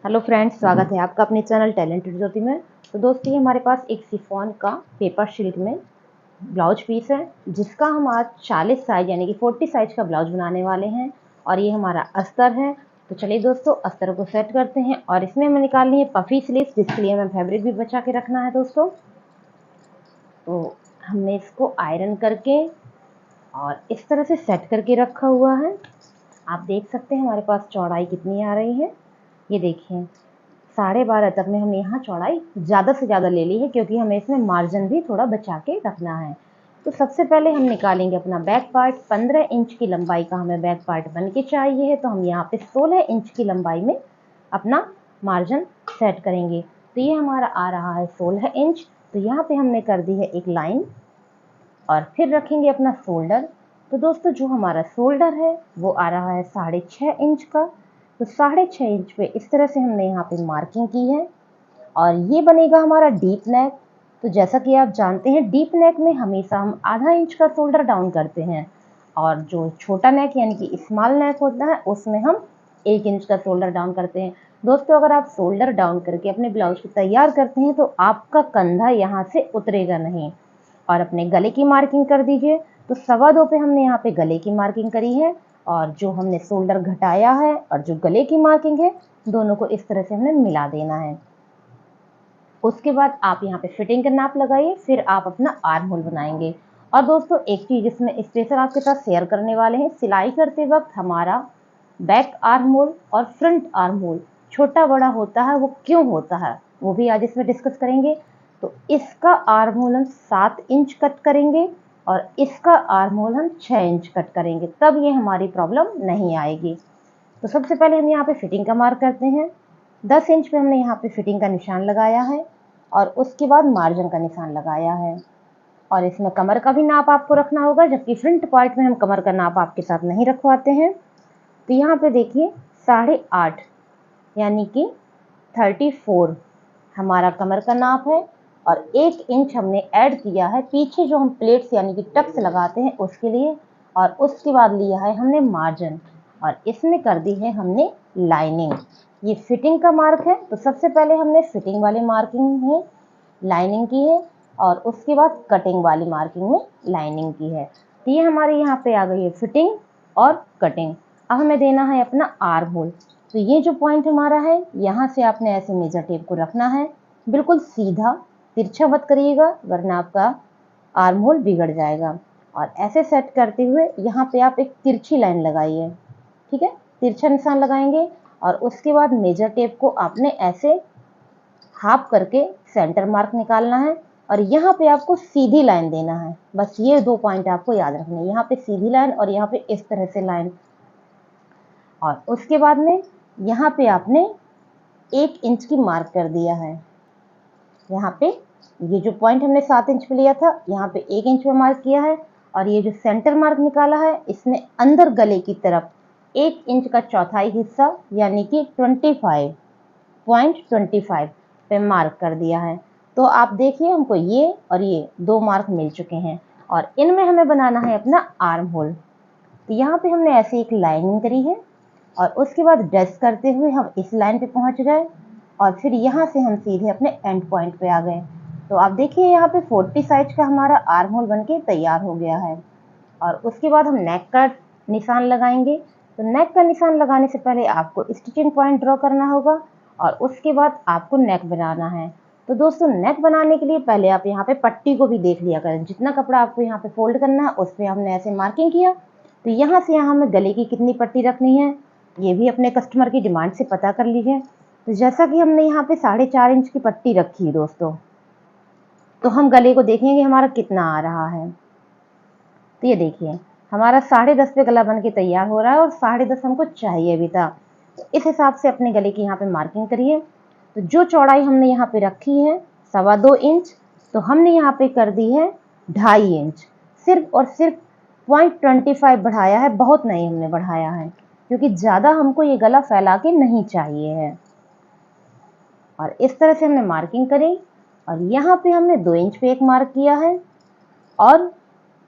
Hello friends, स्वागत है आपका अपने चैनल टैलेंटेड ज्योति में। तो दोस्तों, ये हमारे पास एक शिफॉन का पेपर सिल्क में ब्लाउज पीस है, जिसका हम आज 40 साइज यानी कि 40 साइज का ब्लाउज बनाने वाले हैं। और ये हमारा अस्तर है। तो चलिए दोस्तों, अस्तर को सेट करते हैं। और इसमें हमें निकालनी है पफी स्लीव्स, जिसके लिए हमें फैब्रिक भी बचा के रखना है दोस्तों। तो हमने इसको आयरन करके और इस तरह से सेट करके रखा हुआ है। आप देख सकते हैं हमारे पास चौड़ाई कितनी आ रही है। ये देखिए, 12.5 तक में हमने यहाँ चौड़ाई ज़्यादा से ज़्यादा ले ली है, क्योंकि हमें इसमें मार्जिन भी थोड़ा बचा के रखना है। तो सबसे पहले हम निकालेंगे अपना बैक पार्ट। 15 इंच की लंबाई का हमें बैक पार्ट बन के चाहिए है। तो हम यहाँ पे 16 इंच की लंबाई में अपना मार्जिन सेट करेंगे। तो ये हमारा आ रहा है 16 इंच। तो यहाँ पे हमने कर दी है एक लाइन और फिर रखेंगे अपना शोल्डर। तो दोस्तों, जो हमारा शोल्डर है वो आ रहा है 6.5 इंच का। तो 6.5 इंच पे इस तरह से हमने यहाँ पे मार्किंग की है। और ये बनेगा हमारा डीप नेक। तो जैसा कि आप जानते हैं, डीप नेक में हमेशा हम आधा इंच का शोल्डर डाउन करते हैं, और जो छोटा नेक यानी कि स्मॉल नेक होता है उसमें हम 1 इंच का शोल्डर डाउन करते हैं। दोस्तों, अगर आप शोल्डर डाउन करके अपने ब्लाउज को तैयार करते हैं तो आपका कंधा यहाँ से उतरेगा नहीं। और अपने गले की मार्किंग कर दीजिए। तो 2.25 पे हमने यहाँ पे गले की मार्किंग करी है, और जो हमने शोल्डर घटाया है और जो गले की मार्किंग है, दोनों को इस तरह से हमने मिला देना है। उसके बाद आप यहाँ पे फिटिंग का नाप लगाइए, फिर आप अपना आर्म होल बनाएंगे। और दोस्तों, एक चीज़ इसमें स्पेशल आपके साथ शेयर करने वाले हैं। सिलाई करते वक्त हमारा बैक आर्म होल और फ्रंट आर्म होल छोटा बड़ा होता है, वो क्यों होता है वो भी आज इसमें डिस्कस करेंगे। तो इसका आर्म होल हम 7 इंच कट करेंगे और इसका आर्म होल हम 6 इंच कट करेंगे, तब ये हमारी प्रॉब्लम नहीं आएगी। तो सबसे पहले हम यहाँ पे फिटिंग का मार्क करते हैं। 10 इंच पे हमने यहाँ पे फिटिंग का निशान लगाया है, और उसके बाद मार्जिन का निशान लगाया है। और इसमें कमर का भी नाप आपको रखना होगा, जबकि फ्रंट पार्ट में हम कमर का नाप आपके साथ नहीं रखवाते हैं। तो यहाँ पे देखिए, 8.5 यानी कि 34 हमारा कमर का नाप है। और 1 इंच हमने ऐड किया है पीछे जो हम प्लेट्स यानी कि टक्स लगाते हैं उसके लिए। और उसके बाद लिया है हमने मार्जिन, और इसमें कर दी है हमने लाइनिंग। ये फिटिंग का मार्क है। तो सबसे पहले हमने फिटिंग वाले मार्किंग में लाइनिंग की है, और उसके बाद कटिंग वाली मार्किंग में लाइनिंग की है। तो ये हमारे यहाँ पे आ गई है फिटिंग और कटिंग। अब हमें देना है अपना आर्म होल। तो ये जो पॉइंट हमारा है, यहाँ से आपने ऐसे मेजर टेप को रखना है, बिल्कुल सीधा, तिरछा मत करिएगा वरना आपका आर्म होल बिगड़ जाएगा। और ऐसे सेट करते हुए यहाँ पे आप एक तिरछी लाइन लगाइए, ठीक है। तिरछा निशान लगाएंगे, और उसके बाद मेजर टेप को आपने ऐसे हाफ करके सेंटर मार्क निकालना है, और यहाँ पे आपको सीधी लाइन देना है। बस ये 2 पॉइंट आपको याद रखने हैं, यहाँ पे सीधी लाइन और यहाँ पे इस तरह से लाइन। और उसके बाद में यहाँ पे आपने 1 इंच की मार्क कर दिया है। यहाँ पे ये जो पॉइंट हमने 7 इंच पे लिया था, यहाँ पे 1 इंच पे मार्क किया है। और ये जो सेंटर मार्क निकाला है, इसमें अंदर गले की तरफ 1 इंच का चौथाई हिस्सा यानी कि 25.25 पे मार्क कर दिया है। तो आप देखिए, हमको ये और ये 2 मार्क मिल चुके हैं, और इनमें हमें बनाना है अपना आर्म होल। तो यहाँ पे हमने ऐसे एक लाइनिंग करी है, और उसके बाद डैश करते हुए हम इस लाइन पे पहुँच गए, और फिर यहाँ से हम सीधे अपने एंड पॉइंट पे आ गए। तो आप देखिए, यहाँ पे 40 साइज का हमारा आर्म होल बनके तैयार हो गया है। और उसके बाद हम नेक का निशान लगाएंगे। तो नेक का निशान लगाने से पहले आपको स्टिचिंग पॉइंट ड्रॉ करना होगा, और उसके बाद आपको नेक बनाना है। तो दोस्तों, नेक बनाने के लिए पहले आप यहाँ पे पट्टी को भी देख लिया करें। जितना कपड़ा आपको यहाँ पे फोल्ड करना है उस पर हमने ऐसे मार्किंग किया। तो यहाँ से यहाँ हमें गले की कितनी पट्टी रखनी है, ये भी अपने कस्टमर की डिमांड से पता कर लीजिए। तो जैसा कि हमने यहाँ पे 4.5 इंच की पट्टी रखी है दोस्तों, तो हम गले को देखेंगे हमारा कितना आ रहा है। तो ये देखिए, हमारा 10.5 पे गला बन के तैयार हो रहा है, और 10.5 हमको चाहिए भी था। तो इस हिसाब से अपने गले की यहाँ पे मार्किंग करिए। तो जो चौड़ाई हमने यहाँ पे रखी है 2.25 इंच, तो हमने यहाँ पे कर दी है 2.5 इंच। सिर्फ और सिर्फ 0.25 बढ़ाया है, बहुत नहीं हमने बढ़ाया है, क्योंकि ज़्यादा हमको ये गला फैला के नहीं चाहिए है। और इस तरह से हमने मार्किंग करी, और यहाँ पे हमने 2 इंच पे एक मार्क किया है, और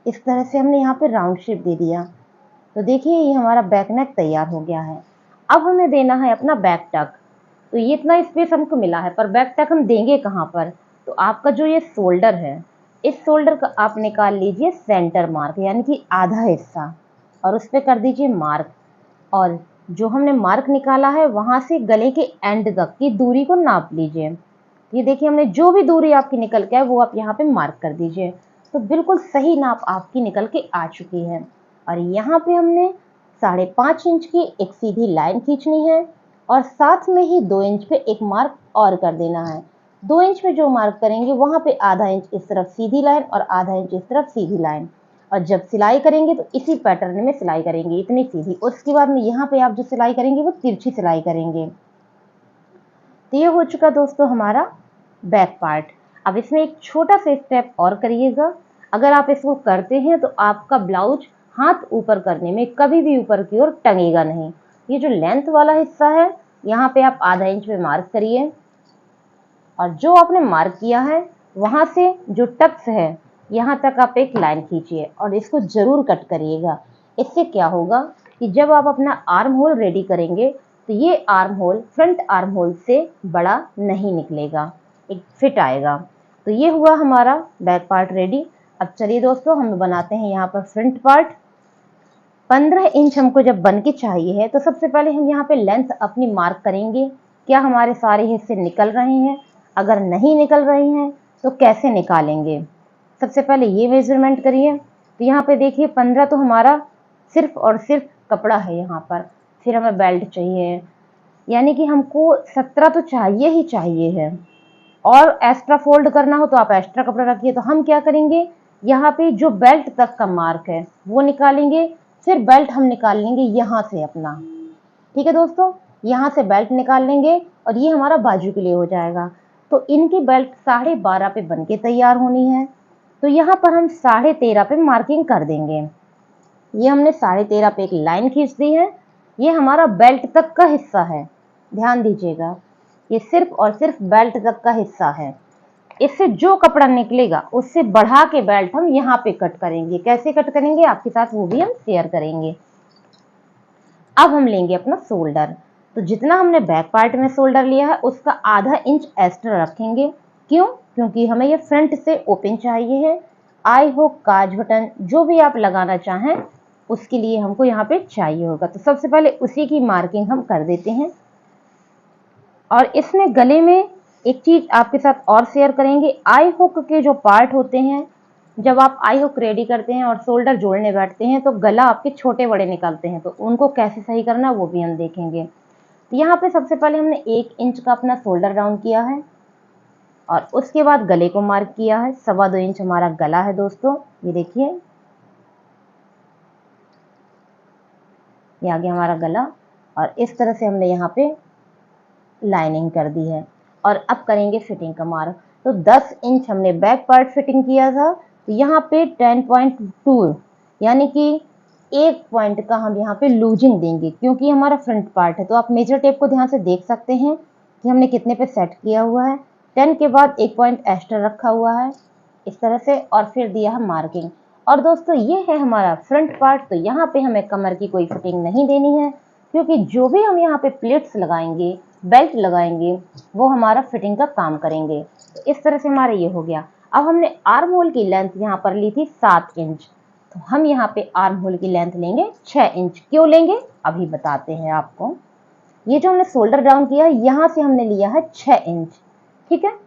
इस तरह से हमने यहाँ पे राउंड शेप दे दिया। तो देखिए, ये हमारा बैक नेक तैयार हो गया है। अब हमें देना है अपना बैक टक। तो ये इतना स्पेस हमको मिला है, पर बैक टक हम देंगे कहाँ पर? तो आपका जो ये शोल्डर है, इस शोल्डर का आप निकाल लीजिए सेंटर मार्क, यानी कि आधा हिस्सा, और उस पर कर दीजिए मार्क। और जो हमने मार्क निकाला है वहां से गले के एंड तक की दूरी को नाप लीजिए। ये देखिए हमने जो भी दूरी आपकी निकल के है वो आप यहाँ पे मार्क कर दीजिए। तो बिल्कुल सही नाप आपकी निकल के आ चुकी है। और यहाँ पे हमने 5.5 इंच की एक सीधी लाइन खींचनी है और साथ में ही 2 इंच पे एक मार्क और कर देना है। 2 इंच पे जो मार्क करेंगे वहां पे आधा इंच इस तरफ सीधी लाइन और आधा इंच इस तरफ सीधी लाइन। और जब सिलाई करेंगे तो इसी पैटर्न में सिलाई करेंगे, इतनी सीधी। उसके बाद में यहाँ पे आप जो सिलाई करेंगे वो तिरछी सिलाई करेंगे। तो ये हो चुका दोस्तों हमारा बैक पार्ट। अब इसमें एक छोटा सा स्टेप और करिएगा। अगर आप इसको करते हैं तो आपका ब्लाउज हाथ ऊपर करने में कभी भी ऊपर की ओर टंगेगा नहीं। ये जो लेंथ वाला हिस्सा है यहाँ पे आप आधा इंच पे मार्क करिए और जो आपने मार्क किया है वहां से जो टक्स है यहाँ तक आप एक लाइन खींचिए और इसको जरूर कट करिएगा। इससे क्या होगा कि जब आप अपना आर्म होल रेडी करेंगे तो ये arm hole front arm hole से बड़ा नहीं निकलेगा, एक फिट आएगा। तो ये हुआ हमारा बैक पार्ट रेडी। अब चलिए दोस्तों हम बनाते हैं यहाँ पर फ्रंट पार्ट। 15 इंच हमको जब बन के चाहिए है तो सबसे पहले हम यहाँ पे लेंथ अपनी मार्क करेंगे। क्या हमारे सारे हिस्से निकल रहे हैं? अगर नहीं निकल रहे हैं तो कैसे निकालेंगे? सबसे पहले ये मेजरमेंट करिए। तो यहाँ पे देखिए 15 तो हमारा सिर्फ और सिर्फ कपड़ा है यहाँ पर। फिर हमें बेल्ट चाहिए, यानी कि हमको 17 तो चाहिए ही चाहिए है। और एक्स्ट्रा फोल्ड करना हो तो आप एक्स्ट्रा कपड़ा रखिए। तो हम क्या करेंगे, यहाँ पे जो बेल्ट तक का मार्क है वो निकालेंगे। फिर बेल्ट हम निकाल लेंगे यहाँ से अपना। ठीक है दोस्तों, यहाँ से बेल्ट निकाल लेंगे और ये हमारा बाजू के लिए हो जाएगा। तो इनकी बेल्ट 12.5 पे बन के तैयार होनी है। तो यहाँ पर हम 13.5 पे मार्किंग कर देंगे। ये हमने 13.5 पे एक लाइन खींच दी है। ये हमारा बेल्ट तक का हिस्सा है, ध्यान दीजिएगा। ये सिर्फ और सिर्फ बेल्ट तक का हिस्सा है। इससे जो कपड़ा निकलेगा उससे बढ़ा के बेल्ट हम यहाँ पे कट करेंगे। कैसे कट करेंगे आपके साथ वो भी हम शेयर करेंगे। अब हम लेंगे अपना शोल्डर। तो जितना हमने बैक पार्ट में शोल्डर लिया है उसका आधा इंच एक्स्ट्रा रखेंगे। क्यों? क्योंकि हमें ये फ्रंट से ओपन चाहिए है। आई हुक, काज बटन जो भी आप लगाना चाहें उसके लिए हमको यहाँ पे चाहिए होगा। तो सबसे पहले उसी की मार्किंग हम कर देते हैं। और इसमें गले में एक चीज आपके साथ और शेयर करेंगे। आई हुक के जो पार्ट होते हैं, जब आप आई हुक रेडी करते हैं और शोल्डर जोड़ने बैठते हैं तो गला आपके छोटे बड़े निकलते हैं। तो उनको कैसे सही करना वो भी हम देखेंगे। तो यहाँ पे सबसे पहले हमने 1 इंच का अपना शोल्डर राउंड किया है और उसके बाद गले को मार्क किया है। 2.25 इंच हमारा गला है दोस्तों, ये देखिए ये आ गया हमारा गला। और इस तरह से हमने यहाँ पे लाइनिंग कर दी है। और अब करेंगे फिटिंग का मार्क। तो 10 इंच हमने बैक पार्ट फिटिंग किया था, तो यहाँ पे 10.2 यानी कि 1 पॉइंट का हम यहाँ पे लूजिंग देंगे क्योंकि हमारा फ्रंट पार्ट है। तो आप मेजर टेप को ध्यान से देख सकते हैं कि हमने कितने पे सेट किया हुआ है। 10 के बाद 1 पॉइंट एक्स्ट्रा रखा हुआ है इस तरह से, और फिर दिया है मार्किंग। और दोस्तों ये है हमारा फ्रंट पार्ट। तो यहाँ पे हमें कमर की कोई फिटिंग नहीं देनी है क्योंकि जो भी हम यहाँ पे प्लेट्स लगाएंगे, बेल्ट लगाएंगे, वो हमारा फिटिंग का काम करेंगे। तो इस तरह से हमारा ये हो गया। अब हमने आर्म होल की लेंथ यहाँ पर ली थी 7 इंच, तो हम यहाँ पे आर्म होल की लेंथ लेंगे 6 इंच। क्यों लेंगे अभी बताते हैं आपको। ये जो हमने शोल्डर डाउन किया है यहाँ से हमने लिया है 6 इंच। ठीक है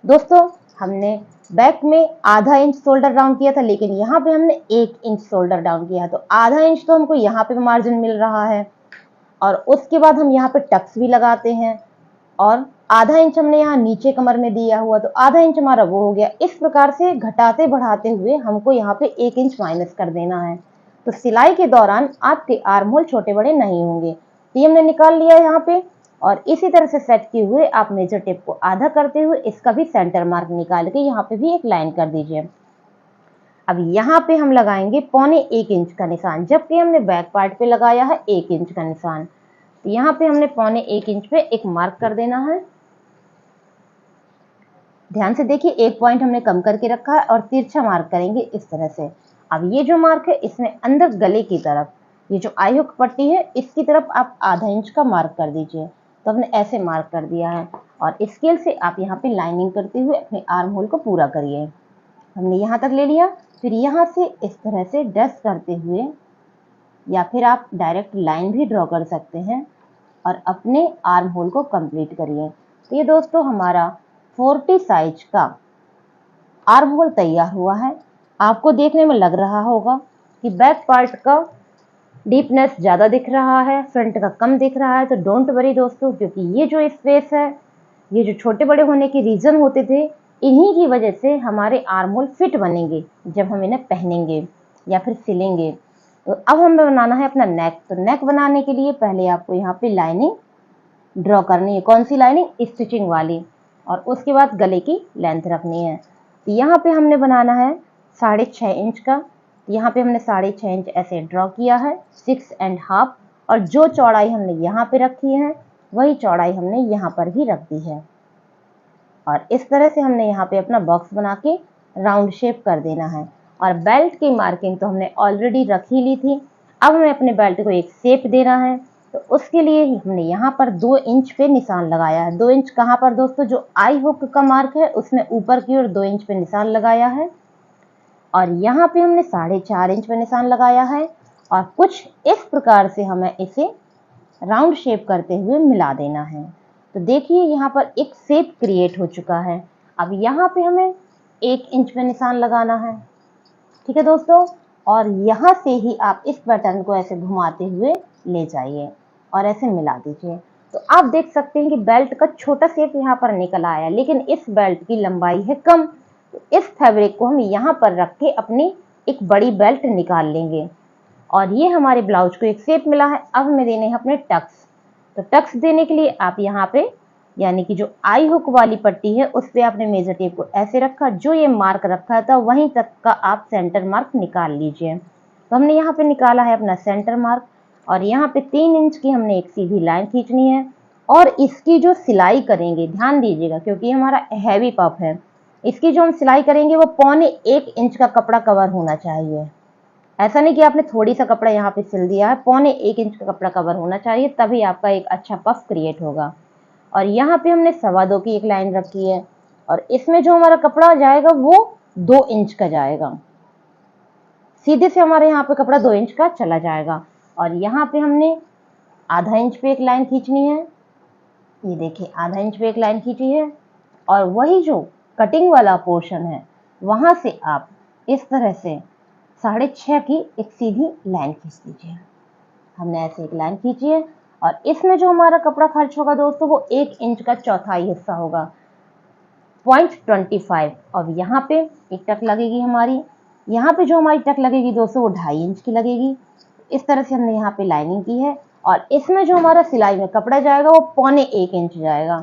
दोस्तों, हमने बैक में आधा इंच शोल्डर डाउन किया था, लेकिन यहाँ पे हमने 1 इंच शोल्डर डाउन किया है। तो आधा इंच तो हमको यहाँ पे मार्जिन मिल रहा है। और उसके बाद हम यहाँ पे टक्स भी लगाते हैं और आधा इंच हमने यहाँ नीचे कमर में दिया हुआ, तो आधा इंच हमारा वो हो गया। इस प्रकार से घटाते बढ़ाते हुए हमको यहाँ पे 1 इंच माइनस कर देना है। तो सिलाई के दौरान आपके आर्म होल छोटे बड़े नहीं होंगे। तो ये हमने निकाल लिया यहाँ पे। और इसी तरह से सेट किए हुए आप मेजर टेप को आधा करते हुए इसका भी सेंटर मार्क निकाल के यहाँ पे भी एक लाइन कर दीजिए। अब यहाँ पे हम लगाएंगे 1.25 इंच का निशान, जबकि हमने बैक पार्ट पे लगाया है 1 इंच का निशान। तो यहाँ पे हमने 1.25 इंच पे एक मार्क कर देना है। ध्यान से देखिए, एक पॉइंट हमने कम करके रखा है और तिरछा मार्क करेंगे इस तरह से। अब ये जो मार्क है इसमें अंदर गले की तरफ ये जो आई हुक पट्टी है इसकी तरफ आप आधा इंच का मार्क कर दीजिए। तो हमने ऐसे मार्क कर दिया है और स्केल से आप यहाँ पे लाइनिंग करते हुए अपने आर्म होल को पूरा करिए। हमने यहाँ तक ले लिया, फिर यहाँ से इस तरह से डैश करते हुए या फिर आप डायरेक्ट लाइन भी ड्रॉ कर सकते हैं और अपने आर्म होल को कंप्लीट करिए। तो ये दोस्तों हमारा 40 साइज का आर्म होल तैयार हुआ है। आपको देखने में लग रहा होगा कि बैक पार्ट का डीपनेस ज़्यादा दिख रहा है, फ्रंट का कम दिख रहा है, तो डोंट वरी दोस्तों, क्योंकि ये जो स्पेस है, ये जो छोटे बड़े होने के रीज़न होते थे, इन्हीं की वजह से हमारे आर्म होल फिट बनेंगे जब हम इन्हें पहनेंगे या फिर सिलेंगे। तो अब हमें बनाना है अपना नेक। तो नेक बनाने के लिए पहले आपको यहाँ पे लाइनिंग ड्रॉ करनी है। कौन सी लाइनिंग? स्टिचिंग वाली। और उसके बाद गले की लेंथ रखनी है। तो यहाँ पे हमने बनाना है 6.5 इंच का। यहाँ पे हमने 6.5 इंच ऐसे ड्रॉ किया है, 6.5, और जो चौड़ाई हमने यहाँ पे रखी है वही चौड़ाई हमने यहाँ पर भी रख दी है। और इस तरह से हमने यहाँ पे अपना बॉक्स बना के राउंड शेप कर देना है। और बेल्ट की मार्किंग तो हमने ऑलरेडी रख ही ली थी। अब हमें अपने बेल्ट को एक शेप देना है, तो उसके लिए हमने यहाँ पर 2 इंच पे निशान लगाया है। 2 इंच कहाँ पर दोस्तों? जो आई हुक का मार्क है उसमें ऊपर की ओर 2 इंच पे निशान लगाया है और यहाँ पे हमने 4.5 इंच पे निशान लगाया है। और कुछ इस प्रकार से हमें इसे राउंड शेप करते हुए मिला देना है। तो देखिए यहाँ पर एक शेप क्रिएट हो चुका है। अब यहाँ पे हमें 1 इंच पे निशान लगाना है, ठीक है दोस्तों। और यहाँ से ही आप इस पैटर्न को ऐसे घुमाते हुए ले जाइए और ऐसे मिला दीजिए। तो आप देख सकते हैं कि बेल्ट का छोटा शेप यहाँ पर निकल आया, लेकिन इस बेल्ट की लंबाई है कम। तो इस फैब्रिक को हम यहाँ पर रख के अपनी एक बड़ी बेल्ट निकाल लेंगे और ये हमारे ब्लाउज को एक शेप मिला है। अब हमें देने हैं अपने टक्स। तो टक्स देने के लिए आप यहाँ पे यानी कि जो आई हुक वाली पट्टी है उस पे आपने मेजर टेप को ऐसे रखा, जो ये मार्क रखा था वहीं तक का आप सेंटर मार्क निकाल लीजिए। तो हमने यहाँ पे निकाला है अपना सेंटर मार्क और यहाँ पे 3 इंच की हमने एक सीधी लाइन खींचनी है। और इसकी जो सिलाई करेंगे, ध्यान दीजिएगा क्योंकि हमारा हैवी पफ है, इसकी जो हम सिलाई करेंगे वो 1.25 इंच का कपड़ा कवर होना चाहिए। ऐसा नहीं कि आपने थोड़ी सा कपड़ा यहाँ पे सिल दिया है, 1.25 इंच का कपड़ा कवर होना चाहिए, तभी आपका एक अच्छा पफ क्रिएट होगा। और यहाँ पे हमने 2.25 की एक लाइन रखी है और इसमें जो हमारा कपड़ा जाएगा वो 2 इंच का जाएगा। सीधे से हमारे यहाँ पे कपड़ा 2 इंच का चला जाएगा। और यहाँ पे हमने आधा इंच पे एक लाइन खींचनी है। ये देखिए आधा इंच पे एक लाइन खींची है और वही जो कटिंग वाला पोर्शन है वहां से आप इस तरह से 6.5 की एक सीधी लाइन खींच लीजिए। हमने ऐसे एक लाइन खींची है और इसमें जो हमारा कपड़ा खर्च होगा दोस्तों वो 1 इंच का चौथाई हिस्सा होगा, 0.25। और यहाँ पे एक टक लगेगी हमारी, यहाँ पे जो हमारी टक लगेगी दोस्तों वो 2.5 इंच की लगेगी। इस तरह से हमने यहाँ पे लाइनिंग की है और इसमें जो हमारा सिलाई में कपड़ा जाएगा वो 1.25 इंच जाएगा।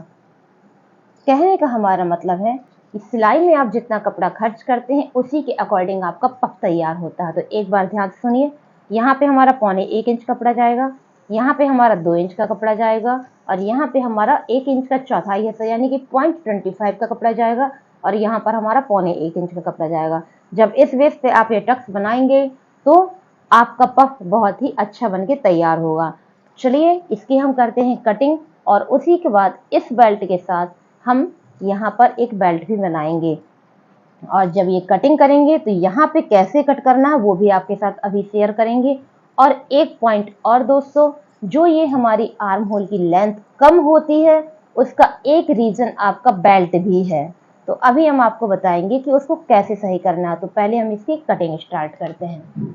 कहने का हमारा मतलब है कि सिलाई में आप जितना कपड़ा खर्च करते हैं उसी के अकॉर्डिंग आपका पफ तैयार होता है। तो एक बार ध्यान से सुनिए, यहाँ पे हमारा 1.25 इंच कपड़ा जाएगा, यहाँ पे हमारा 2 इंच का कपड़ा जाएगा और यहाँ पे हमारा 1 इंच का चौथाई हिस्सा यानी कि 0.25 का कपड़ा जाएगा और यहाँ पर हमारा 1.25 इंच का कपड़ा जाएगा। जब इस बेस पे आप ये टक्स बनाएंगे तो आपका पफ बहुत ही अच्छा बन के तैयार होगा। चलिए इसकी हम करते हैं कटिंग और उसी के बाद इस बेल्ट के साथ हम यहाँ पर एक बेल्ट भी बनाएंगे। और जब ये कटिंग करेंगे तो यहाँ पे कैसे कट करना है वो भी आपके साथ अभी शेयर करेंगे। और एक पॉइंट और दोस्तों, जो ये हमारी आर्म होल की लेंथ कम होती है उसका एक रीजन आपका बेल्ट भी है। तो अभी हम आपको बताएंगे कि उसको कैसे सही करना है। तो पहले हम इसकी कटिंग स्टार्ट करते हैं।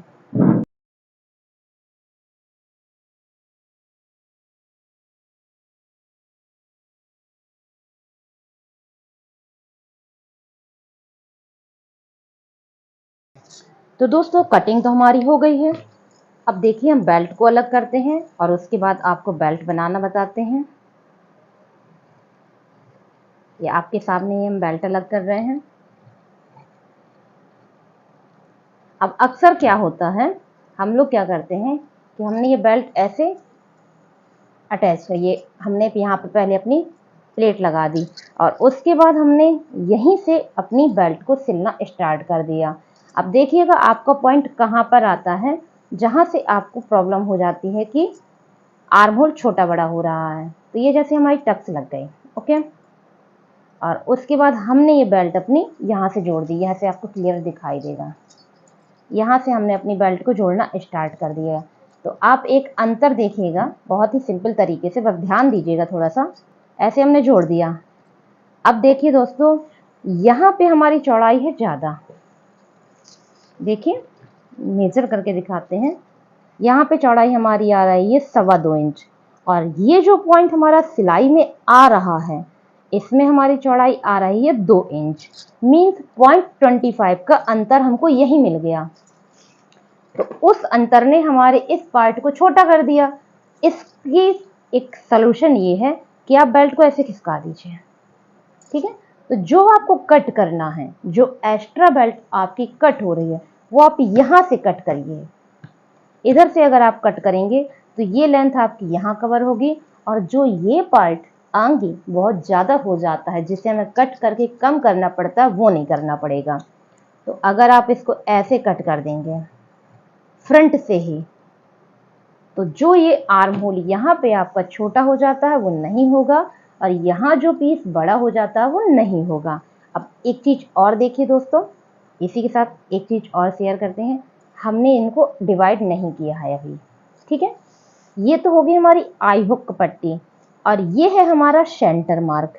तो दोस्तों कटिंग तो हमारी हो गई है। अब देखिए हम बेल्ट को अलग करते हैं और उसके बाद आपको बेल्ट बनाना बताते हैं। ये आपके सामने ही हम बेल्ट अलग कर रहे हैं। अब अक्सर क्या होता है, हम लोग क्या करते हैं कि हमने ये बेल्ट ऐसे अटैच कर, ये हमने यहाँ पे पहले अपनी प्लेट लगा दी और उसके बाद हमने यहीं से अपनी बेल्ट को सिलना स्टार्ट कर दिया। अब देखिएगा आपका पॉइंट कहाँ पर आता है जहाँ से आपको प्रॉब्लम हो जाती है कि आर्म होल छोटा बड़ा हो रहा है। तो ये जैसे हमारी टक्स लग गई। ओके, और उसके बाद हमने ये बेल्ट अपनी यहाँ से जोड़ दी, यहाँ से आपको क्लियर दिखाई देगा। यहाँ से हमने अपनी बेल्ट को जोड़ना स्टार्ट कर दिया। तो आप एक अंतर देखिएगा, बहुत ही सिंपल तरीके से, बस ध्यान दीजिएगा थोड़ा सा। ऐसे हमने जोड़ दिया। अब देखिए दोस्तों, यहाँ पे हमारी चौड़ाई है ज़्यादा। देखिए मेजर करके दिखाते हैं। यहाँ पे चौड़ाई हमारी आ रही है 2.25 इंच, और ये जो पॉइंट हमारा सिलाई में आ रहा है, इसमें हमारी चौड़ाई आ रही है 2 इंच। मीन्स 0.25 का अंतर हमको यही मिल गया। तो उस अंतर ने हमारे इस पार्ट को छोटा कर दिया। इसकी एक सलूशन ये है कि आप बेल्ट को ऐसे खिसका दीजिए। ठीक है, तो जो आपको कट करना है, जो एक्स्ट्रा बेल्ट आपकी कट हो रही है, वो आप यहाँ से कट करिए। इधर से अगर आप कट करेंगे तो ये लेंथ आपकी यहाँ कवर होगी, और जो ये पार्ट आगे बहुत ज़्यादा हो जाता है, जिसे हमें कट करके कम करना पड़ता है, वो नहीं करना पड़ेगा। तो अगर आप इसको ऐसे कट कर देंगे फ्रंट से ही, तो जो ये आर्म होल यहाँ पे आपका छोटा हो जाता है वो नहीं होगा, और यहाँ जो पीस बड़ा हो जाता है वो नहीं होगा। अब एक चीज़ और देखिए दोस्तों, इसी के साथ एक चीज़ और शेयर करते हैं। हमने इनको डिवाइड नहीं किया है अभी। ठीक है, ये तो होगी हमारी आई हुक पट्टी, और ये है हमारा सेंटर मार्क।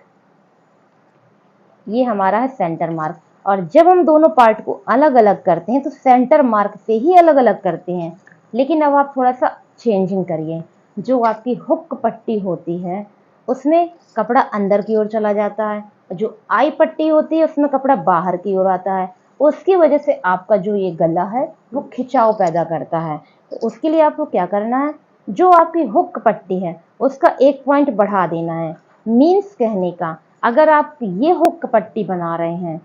ये हमारा है सेंटर मार्क। और जब हम दोनों पार्ट को अलग अलग करते हैं तो सेंटर मार्क से ही अलग अलग करते हैं। लेकिन अब आप थोड़ा सा चेंजिंग करिए। जो आपकी हुक पट्टी होती है उसमें कपड़ा अंदर की ओर चला जाता है, जो आई पट्टी होती है उसमें कपड़ा बाहर की ओर आता है। उसकी वजह से आपका जो ये गला है वो खिंचाव पैदा करता है। तो उसके लिए आपको क्या करना है, जो आपकी हुक पट्टी है उसका 1 पॉइंट बढ़ा देना है। मीन्स कहने का, अगर आप ये हुक पट्टी बना रहे हैं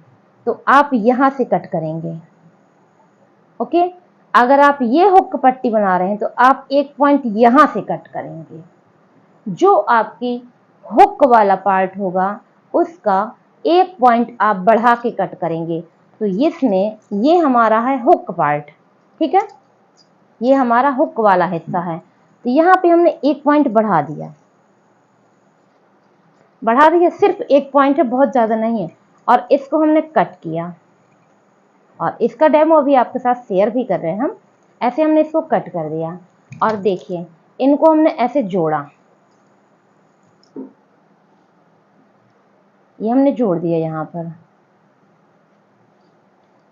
तो आप यहाँ से कट करेंगे। ओके, अगर आप ये हुक पट्टी बना रहे हैं तो आप 1 पॉइंट यहाँ से कट करेंगे। जो आपकी हुक वाला पार्ट होगा उसका 1 पॉइंट आप बढ़ा के कट करेंगे। तो इसमें ये हमारा है हुक पार्ट। ठीक है, ये हमारा हुक वाला हिस्सा है। तो यहाँ पे हमने 1 पॉइंट बढ़ा दिया। सिर्फ 1 पॉइंट है, बहुत ज़्यादा नहीं है। और इसको हमने कट किया, और इसका डेमो अभी आपके साथ शेयर भी कर रहे हैं हम। ऐसे हमने इसको कट कर दिया, और देखिए इनको हमने ऐसे जोड़ा। ये हमने जोड़ दिया यहाँ पर।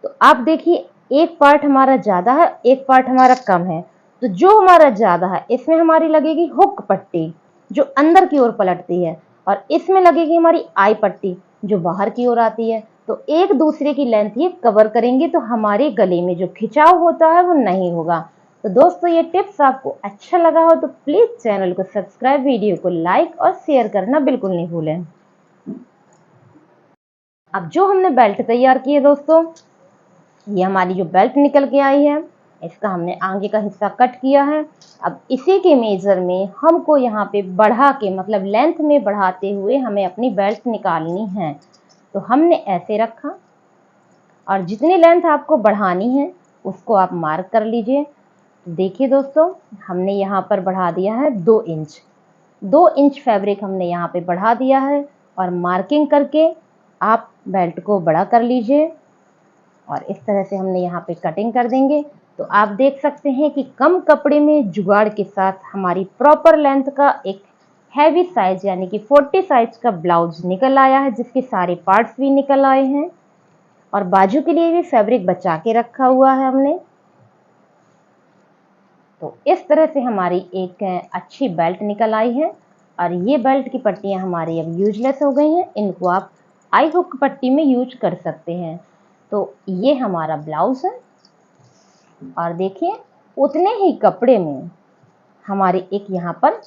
तो आप देखिए, एक पार्ट हमारा ज़्यादा है, एक पार्ट हमारा कम है। तो जो हमारा ज़्यादा है इसमें हमारी लगेगी हुक पट्टी जो अंदर की ओर पलटती है, और इसमें लगेगी हमारी आई पट्टी जो बाहर की ओर आती है। तो एक दूसरे की लेंथ ये कवर करेंगे, तो हमारे गले में जो खिंचाव होता है वो नहीं होगा। तो दोस्तों, ये टिप्स आपको अच्छा लगा हो तो प्लीज़ चैनल को सब्सक्राइब, वीडियो को लाइक और शेयर करना बिल्कुल नहीं भूलें। अब जो हमने बेल्ट तैयार की है दोस्तों, ये हमारी जो बेल्ट निकल के आई है, इसका हमने आगे का हिस्सा कट किया है। अब इसी के मेजर में हमको यहाँ पे बढ़ा के, मतलब लेंथ में बढ़ाते हुए हमें अपनी बेल्ट निकालनी है। तो हमने ऐसे रखा, और जितनी लेंथ आपको बढ़ानी है उसको आप मार्क कर लीजिए। देखिए दोस्तों, हमने यहाँ पर बढ़ा दिया है 2 इंच। 2 इंच फैब्रिक हमने यहाँ पे बढ़ा दिया है, और मार्किंग करके आप बेल्ट को बड़ा कर लीजिए। और इस तरह से हमने यहाँ पे कटिंग कर देंगे। तो आप देख सकते हैं कि कम कपड़े में जुगाड़ के साथ हमारी प्रॉपर लेंथ का एक हैवी साइज यानी कि 40 साइज का ब्लाउज निकल आया है, जिसके सारे पार्ट्स भी निकल आए हैं, और बाजू के लिए भी फैब्रिक बचा के रखा हुआ है हमने। तो इस तरह से हमारी एक अच्छी बेल्ट निकल आई है, और ये बेल्ट की पट्टियाँ हमारी अब यूजलेस हो गई हैं। इनको आप आई हुक पट्टी में यूज कर सकते हैं। तो ये हमारा ब्लाउज है, और देखिए उतने ही कपड़े में हमारी एक यहाँ पर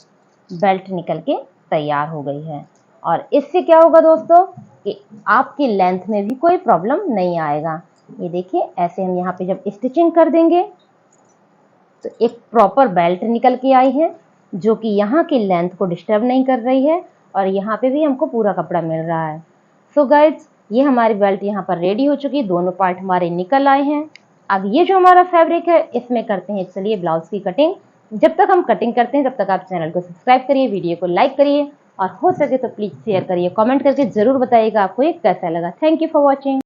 बेल्ट निकल के तैयार हो गई है। और इससे क्या होगा दोस्तों कि आपकी लेंथ में भी कोई प्रॉब्लम नहीं आएगा। ये देखिए, ऐसे हम यहाँ पे जब स्टिचिंग कर देंगे तो एक प्रॉपर बेल्ट निकल के आई है, जो कि यहाँ की लेंथ को डिस्टर्ब नहीं कर रही है, और यहाँ पे भी हमको पूरा कपड़ा मिल रहा है। सो गाइज, ये हमारी बेल्ट यहाँ पर रेडी हो चुकी है। दोनों पार्ट हमारे निकल आए हैं। अब ये जो हमारा फैब्रिक है इसमें करते हैं चलिए ब्लाउज की कटिंग। जब तक हम कटिंग करते हैं तब तक आप चैनल को सब्सक्राइब करिए, वीडियो को लाइक करिए और हो सके तो प्लीज़ शेयर करिए। कमेंट करके ज़रूर बताइएगा आपको ये कैसा लगा। Thank you for watching.